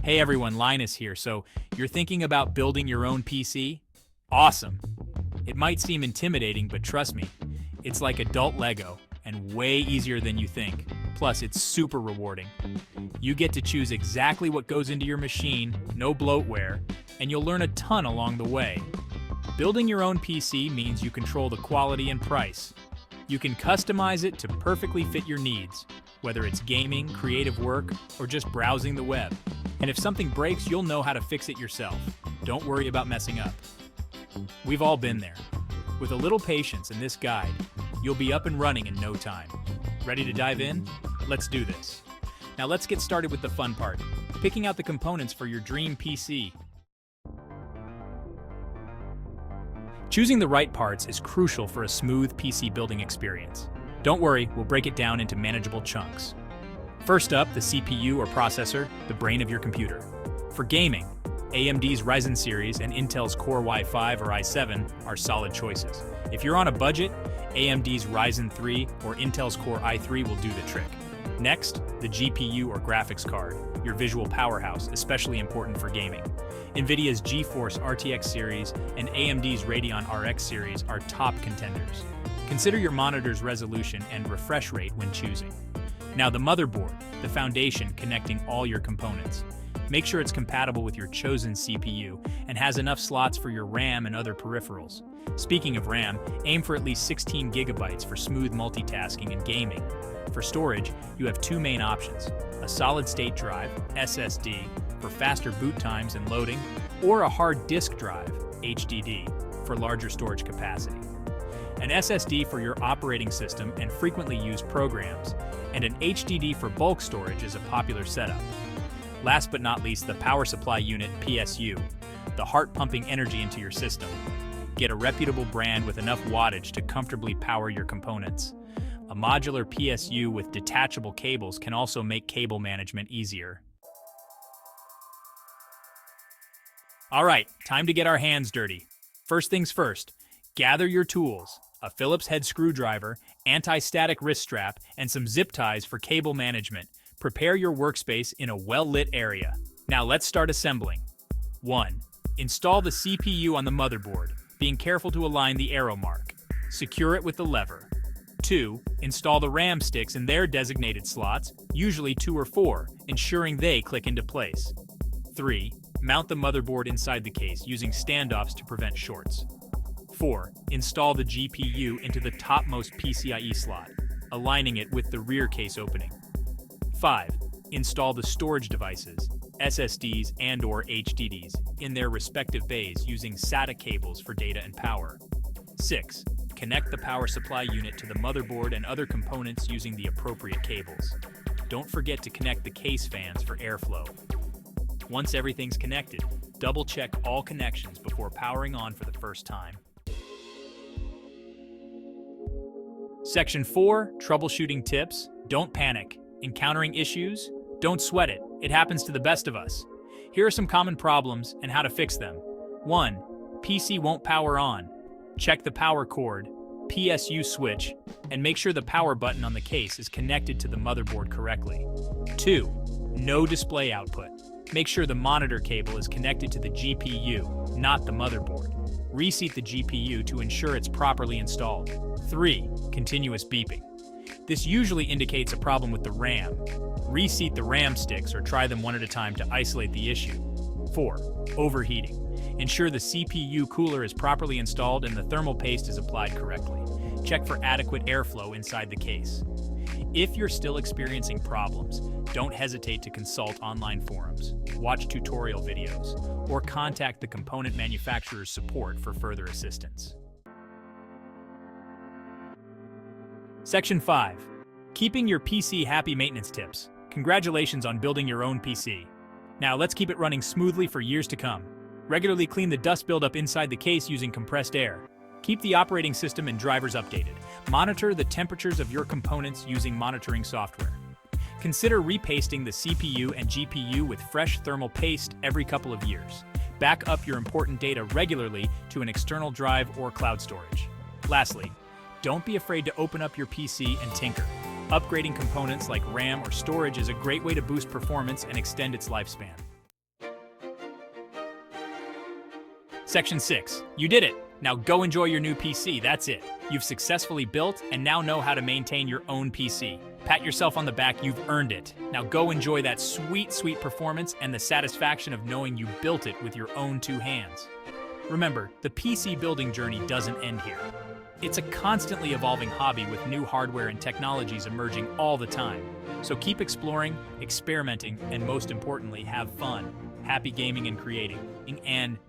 Hey everyone, Linus here. So, you're thinking about building your own PC? Awesome! It might seem intimidating, but trust me, it's like adult Lego and way easier than you think. Plus, it's super rewarding. You get to choose exactly what goes into your machine, no bloatware, and you'll learn a ton along the way. Building your own PC means you control the quality and price. You can customize it to perfectly fit your needs, whether it's gaming, creative work, or just browsing the web. And if something breaks, you'll know how to fix it yourself. Don't worry about messing up. We've all been there. With a little patience and this guide, you'll be up and running in no time. Ready to dive in? Let's do this. Now let's get started with the fun part, picking out the components for your dream PC. Choosing the right parts is crucial for a smooth PC building experience. Don't worry, we'll break it down into manageable chunks. First up, the CPU or processor, the brain of your computer. For gaming, AMD's Ryzen series and Intel's Core i5 or i7 are solid choices. If you're on a budget, AMD's Ryzen 3 or Intel's Core i3 will do the trick. Next, the GPU or graphics card, your visual powerhouse, especially important for gaming. NVIDIA's GeForce RTX series and AMD's Radeon RX series are top contenders. Consider your monitor's resolution and refresh rate when choosing. Now the motherboard, the foundation connecting all your components. Make sure it's compatible with your chosen CPU and has enough slots for your RAM and other peripherals. Speaking of RAM, aim for at least 16 gigabytes for smooth multitasking and gaming. For storage, you have two main options: a solid-state drive, SSD, for faster boot times and loading, or a hard disk drive, HDD, for larger storage capacity. An SSD for your operating system and frequently used programs, and an HDD for bulk storage is a popular setup. Last but not least, the power supply unit, PSU, the heart pumping energy into your system. Get a reputable brand with enough wattage to comfortably power your components. A modular PSU with detachable cables can also make cable management easier. All right, time to get our hands dirty. First things first, gather your tools: a Phillips head screwdriver, anti-static wrist strap, and some zip ties for cable management. Prepare your workspace in a well-lit area. Now let's start assembling. 1. Install the CPU on the motherboard, being careful to align the arrow mark. Secure it with the lever. 2. Install the RAM sticks in their designated slots, usually 2 or 4, ensuring they click into place. 3. Mount the motherboard inside the case using standoffs to prevent shorts. 4. Install the GPU into the topmost PCIe slot, aligning it with the rear case opening. 5. Install the storage devices, SSDs and/or HDDs, in their respective bays using SATA cables for data and power. 6. Connect the power supply unit to the motherboard and other components using the appropriate cables. Don't forget to connect the case fans for airflow. Once everything's connected, double-check all connections before powering on for the first time. Section 4, Troubleshooting Tips. Don't panic. Encountering issues? Don't sweat it. It happens to the best of us. Here are some common problems and how to fix them. 1. PC won't power on. Check the power cord, PSU switch, and make sure the power button on the case is connected to the motherboard correctly. 2. No display output. Make sure the monitor cable is connected to the GPU, not the motherboard. Reseat the GPU to ensure it's properly installed. 3. Continuous beeping. This usually indicates a problem with the RAM. Reseat the RAM sticks or try them one at a time to isolate the issue. 4. Overheating. Ensure the CPU cooler is properly installed and the thermal paste is applied correctly. Check for adequate airflow inside the case. If you're still experiencing problems, don't hesitate to consult online forums, watch tutorial videos, or contact the component manufacturer's support for further assistance. Section 5. Keeping your PC happy maintenance tips. Congratulations on building your own PC. Now let's keep it running smoothly for years to come. Regularly clean the dust buildup inside the case using compressed air. Keep the operating system and drivers updated. Monitor the temperatures of your components using monitoring software. Consider repasting the CPU and GPU with fresh thermal paste every couple of years. Back up your important data regularly to an external drive or cloud storage. Lastly, don't be afraid to open up your PC and tinker. Upgrading components like RAM or storage is a great way to boost performance and extend its lifespan. Section 6. You did it! Now go enjoy your new PC, that's it. You've successfully built and now know how to maintain your own PC. Pat yourself on the back, you've earned it. Now go enjoy that sweet, sweet performance and the satisfaction of knowing you built it with your own two hands. Remember, the PC building journey doesn't end here. It's a constantly evolving hobby with new hardware and technologies emerging all the time. So keep exploring, experimenting, and most importantly, have fun. Happy gaming and creating. And